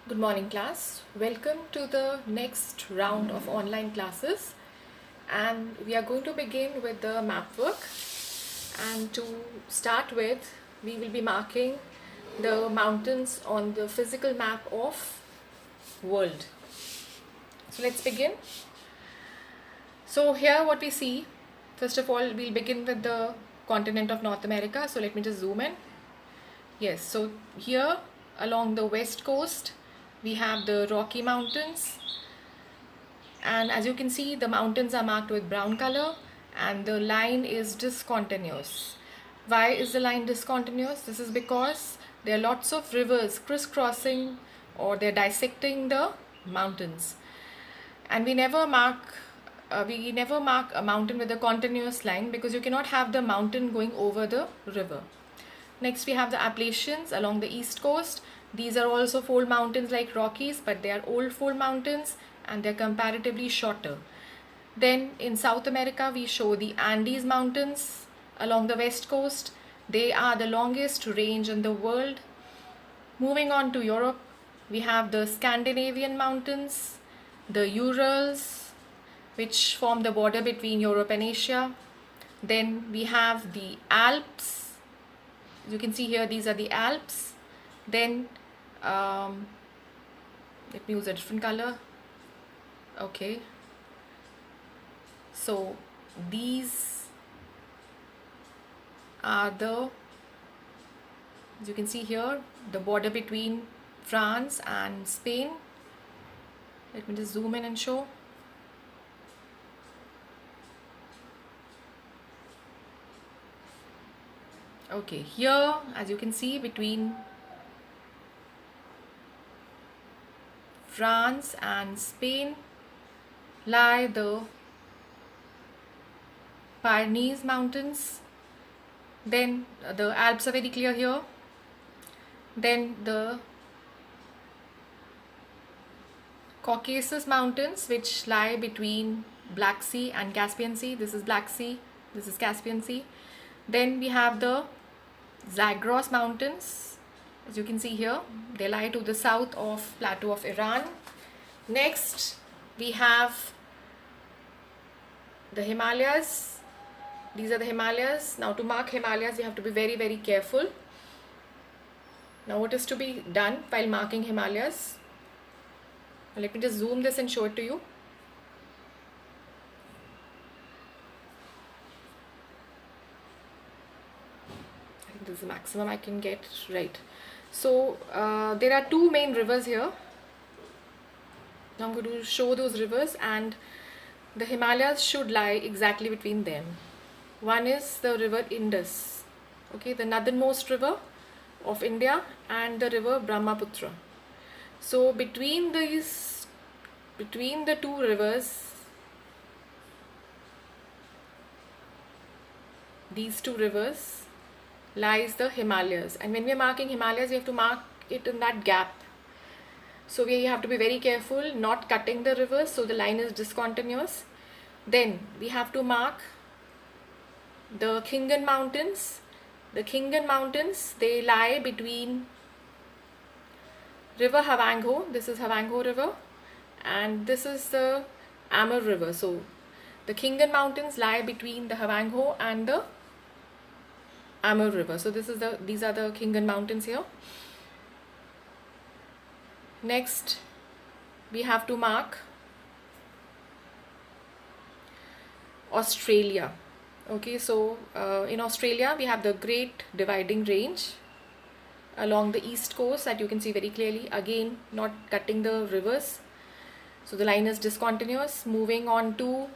Good morning, class. Welcome to the next round of online classes, and we are going to begin with the map work. And to start with, we will be marking the mountains on the physical map of world. So let's begin. So here what we see, first of all, we'll begin with the continent of North America. So let me just zoom in. Yes, so here along the west coast we have the Rocky Mountains, and as you can see the mountains are marked with brown color and the line is discontinuous. Why is the line discontinuous? This is because there are lots of rivers crisscrossing or they're dissecting the mountains, and we never mark a mountain with a continuous line because you cannot have the mountain going over the river. Next we have the Appalachians along the east coast. These are also fold mountains like Rockies, but they are old fold mountains and they are comparatively shorter. Then in South America we show the Andes mountains along the west coast. They are the longest range in the world. Moving on to Europe, we have the Scandinavian mountains, the Urals, which form the border between Europe and Asia. Then we have the Alps. You can see here these are the Alps. Then let me use a different color. Okay, so these are the, as you can see here, the border between France and Spain. Let me just zoom in and show. Okay, here as you can see between France and Spain lie the Pyrenees mountains. Then the Alps are very clear here. Then the Caucasus mountains, which lie between Black Sea and Caspian Sea. This is Black Sea, this is Caspian Sea. Then we have the Zagros mountains, as you can see here, they lie to the south of plateau of Iran. Next we have the Himalayas. These are the Himalayas. Now to mark Himalayas you have to be very careful. Now what is to be done while marking Himalayas? Let me just zoom this and show it to you. This is the maximum I can get, right? So there are two main rivers here. Now I'm going to show those rivers, and the Himalayas should lie exactly between them. One is the river Indus, okay, the northernmost river of India, and the river Brahmaputra. So between the two rivers, these two rivers, lies the Himalayas, and when we are marking Himalayas, we have to mark it in that gap. So we have to be very careful not cutting the rivers so the line is discontinuous. Then we have to mark the Khingan mountains. The Khingan mountains, they lie between river Havangho, this is Havangho river, and this is the Amur river. So the Khingan mountains lie between the Havangho and the Amur river. So these are the Khingan mountains here. Next we have to mark Australia. Okay, so in Australia we have the Great Dividing Range along the east coast that you can see very clearly, again not cutting the rivers, so the line is discontinuous. Moving on to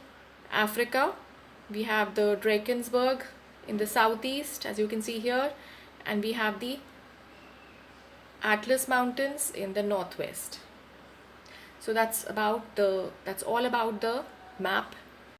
Africa, we have the Drakensberg in the southeast, as you can see here, and we have the Atlas Mountains in the northwest. So that's all about the map